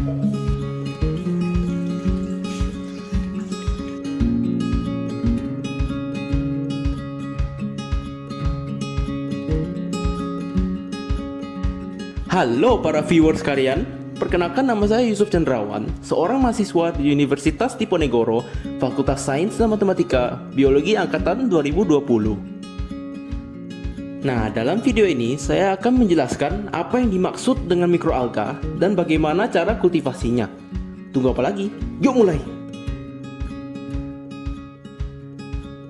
Halo para viewers sekalian, perkenalkan nama saya Yusuf Chandrawan, seorang mahasiswa di Universitas Diponegoro, Fakultas Sains dan Matematika, Biologi Angkatan 2020. Nah, dalam video ini saya akan menjelaskan apa yang dimaksud dengan mikroalga dan bagaimana cara kultivasinya. Tunggu apa lagi? Yuk mulai!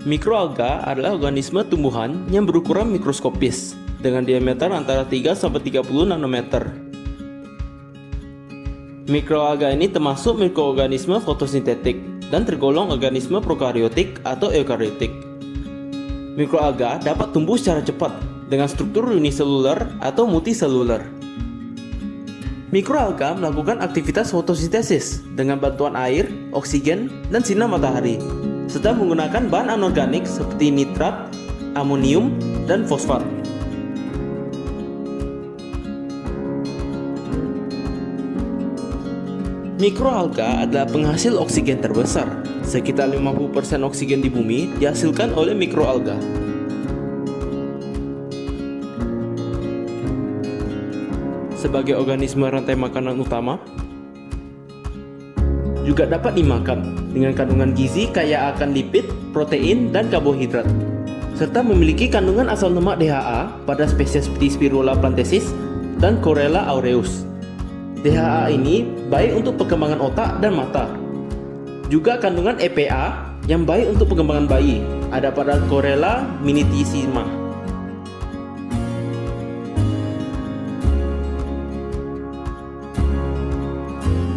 Mikroalga adalah organisme tumbuhan yang berukuran mikroskopis dengan diameter antara 3-30 nanometer. Mikroalga ini termasuk mikroorganisme fotosintetik dan tergolong organisme prokaryotik atau eukaryotik. Mikroalga dapat tumbuh secara cepat dengan struktur uniseluler atau multiseluler. Mikroalga melakukan aktivitas fotosintesis dengan bantuan air, oksigen, dan sinar matahari, serta menggunakan bahan anorganik seperti nitrat, amonium, dan fosfat. Mikroalga adalah penghasil oksigen terbesar. Sekitar 50% oksigen di bumi dihasilkan oleh mikroalga. Sebagai organisme rantai makanan utama, juga dapat dimakan dengan kandungan gizi kaya akan lipid, protein, dan karbohidrat, serta memiliki kandungan asam lemak DHA pada spesies seperti Spirula plantensis dan Chlorella aureus. DHA ini baik untuk perkembangan otak dan mata. Juga kandungan EPA yang baik untuk perkembangan bayi ada pada Chlorella minitissima.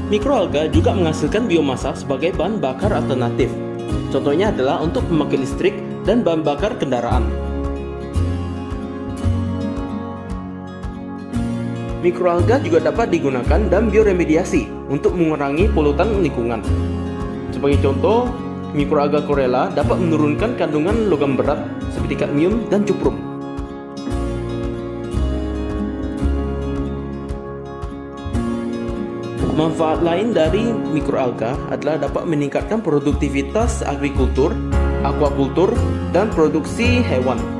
Mikroalga juga menghasilkan biomasa sebagai bahan bakar alternatif. Contohnya adalah untuk pembangkit listrik dan bahan bakar kendaraan. Mikroalga juga dapat digunakan dalam bioremediasi untuk mengurangi polutan lingkungan. Sebagai contoh, mikroalga Chlorella dapat menurunkan kandungan logam berat seperti kadmium dan cuprum. Manfaat lain dari mikroalga adalah dapat meningkatkan produktivitas agrikultur, aquakultur, dan produksi hewan.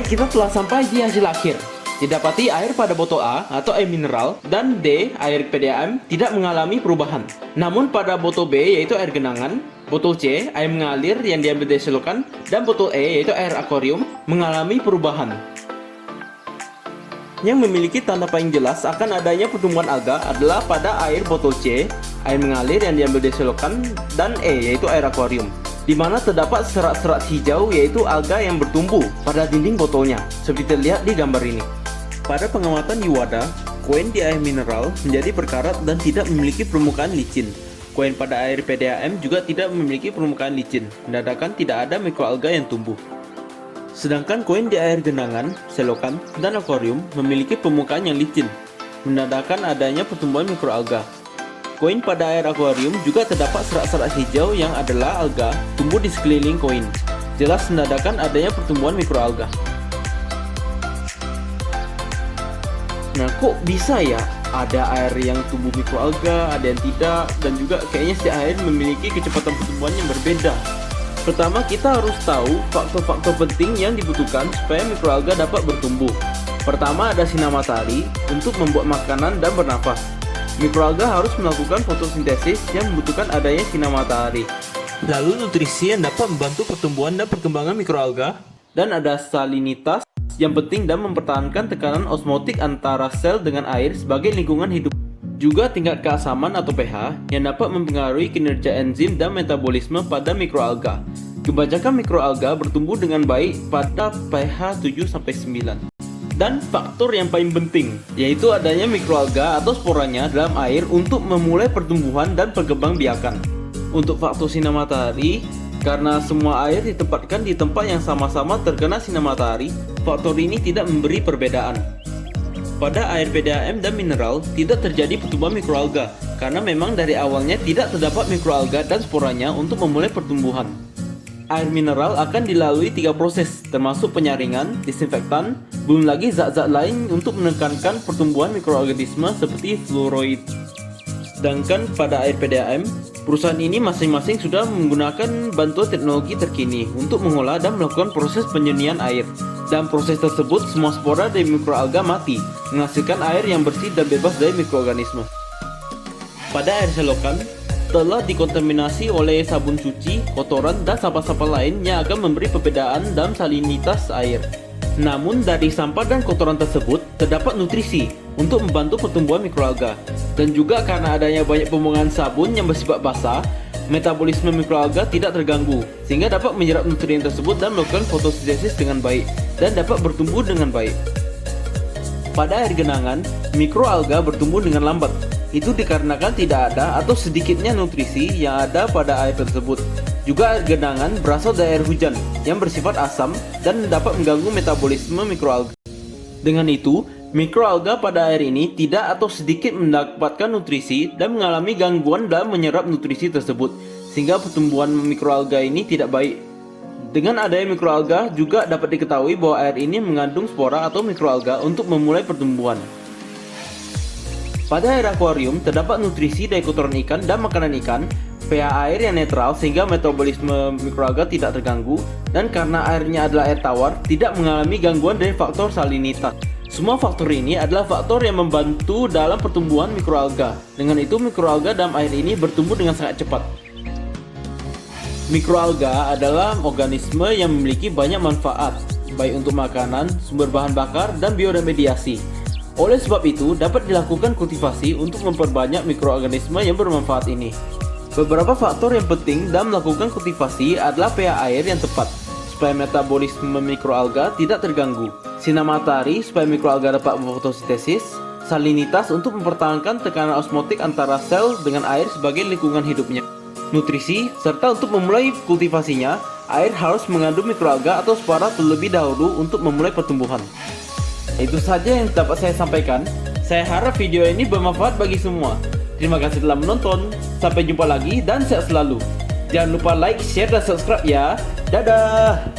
kita telah sampai di hasil akhir. Didapati air pada botol A atau air mineral dan D air PDAM tidak mengalami perubahan. Namun pada botol B yaitu air genangan, botol C air mengalir yang diambil dari selokan, dan botol E yaitu air akuarium mengalami perubahan. Yang memiliki tanda paling jelas akan adanya pertumbuhan alga adalah pada air botol C, air mengalir yang diambil dari selokan, dan E yaitu air akuarium, di mana terdapat serat-serat hijau yaitu alga yang bertumbuh pada dinding botolnya, seperti terlihat di gambar ini. Pada pengamatan di wadah, koin di air mineral menjadi berkarat dan tidak memiliki permukaan licin. Koin pada air PDAM juga tidak memiliki permukaan licin, menandakan tidak ada mikroalga yang tumbuh. Sedangkan koin di air genangan, selokan, dan akuarium memiliki permukaan yang licin, menandakan adanya pertumbuhan mikroalga. Koin pada air akuarium juga terdapat serat-serat hijau yang adalah alga tumbuh di sekeliling koin, jelas menandakan adanya pertumbuhan mikroalga. Nah, kok bisa ya ada air yang tumbuh mikroalga, ada yang tidak, dan juga kayaknya setiap air memiliki kecepatan pertumbuhan yang berbeda. Pertama, kita harus tahu faktor-faktor penting yang dibutuhkan supaya mikroalga dapat bertumbuh. Pertama, ada sinar matahari untuk membuat makanan dan bernafas. Mikroalga harus melakukan fotosintesis yang membutuhkan adanya sinar matahari. Lalu nutrisi yang dapat membantu pertumbuhan dan perkembangan mikroalga, dan ada salinitas yang penting dan mempertahankan tekanan osmotik antara sel dengan air sebagai lingkungan hidup. Juga tingkat keasaman atau pH yang dapat mempengaruhi kinerja enzim dan metabolisme pada mikroalga. Kebanyakan mikroalga bertumbuh dengan baik pada pH 7-9. Dan faktor yang paling penting yaitu adanya mikroalga atau sporanya dalam air untuk memulai pertumbuhan dan perkembangbiakan. Untuk faktor sinar matahari, karena semua air ditempatkan di tempat yang sama-sama terkena sinar matahari, faktor ini tidak memberi perbedaan. Pada air PDAM dan mineral tidak terjadi pertumbuhan mikroalga karena memang dari awalnya tidak terdapat mikroalga dan sporanya untuk memulai pertumbuhan. Air mineral akan dilalui 3 proses, termasuk penyaringan, disinfektan, belum lagi zat-zat lain untuk menekankan pertumbuhan mikroorganisme seperti fluoroid. Sedangkan pada air PDAM, perusahaan ini masing-masing sudah menggunakan bantuan teknologi terkini untuk mengolah dan melakukan proses penyernian air. Dalam proses tersebut, semua spora dari mikroalga mati, menghasilkan air yang bersih dan bebas dari mikroorganisme. Pada air selokan, telah dikontaminasi oleh sabun cuci, kotoran, dan sampah-sampah lain yang akan memberi perbedaan dalam salinitas air. Namun dari sampah dan kotoran tersebut terdapat nutrisi untuk membantu pertumbuhan mikroalga. Dan juga karena adanya banyak pembuangan sabun yang bersifat basah, metabolisme mikroalga tidak terganggu, sehingga dapat menyerap nutrien tersebut dan melakukan fotosintesis dengan baik, dan dapat bertumbuh dengan baik. Pada air genangan, mikroalga bertumbuh dengan lambat. Itu dikarenakan tidak ada atau sedikitnya nutrisi yang ada pada air tersebut. Juga air genangan berasal dari air hujan yang bersifat asam dan dapat mengganggu metabolisme mikroalga. Dengan itu, mikroalga pada air ini tidak atau sedikit mendapatkan nutrisi dan mengalami gangguan dalam menyerap nutrisi tersebut, sehingga pertumbuhan mikroalga ini tidak baik. Dengan adanya mikroalga juga dapat diketahui bahwa air ini mengandung spora atau mikroalga untuk memulai pertumbuhan. Pada air akuarium terdapat nutrisi dari kotoran ikan dan makanan ikan, pH air yang netral sehingga metabolisme mikroalga tidak terganggu, dan karena airnya adalah air tawar, tidak mengalami gangguan dari faktor salinitas. Semua faktor ini adalah faktor yang membantu dalam pertumbuhan mikroalga. Dengan itu, mikroalga dalam air ini bertumbuh dengan sangat cepat. Mikroalga adalah organisme yang memiliki banyak manfaat, baik untuk makanan, sumber bahan bakar, dan bioremediasi. Oleh sebab itu, dapat dilakukan kultivasi untuk memperbanyak mikroorganisme yang bermanfaat ini. Beberapa faktor yang penting dalam melakukan kultivasi adalah pH air yang tepat, supaya metabolisme mikroalga tidak terganggu, sinar matahari supaya mikroalga dapat berfotosintesis, salinitas untuk mempertahankan tekanan osmotik antara sel dengan air sebagai lingkungan hidupnya, nutrisi, serta untuk memulai kultivasinya, air harus mengandung mikroalga atau spora terlebih dahulu untuk memulai pertumbuhan. Itu saja yang dapat saya sampaikan. Saya harap video ini bermanfaat bagi semua. Terima kasih telah menonton. Sampai jumpa lagi dan sehat selalu. Jangan lupa like, share, dan subscribe ya. Dadah!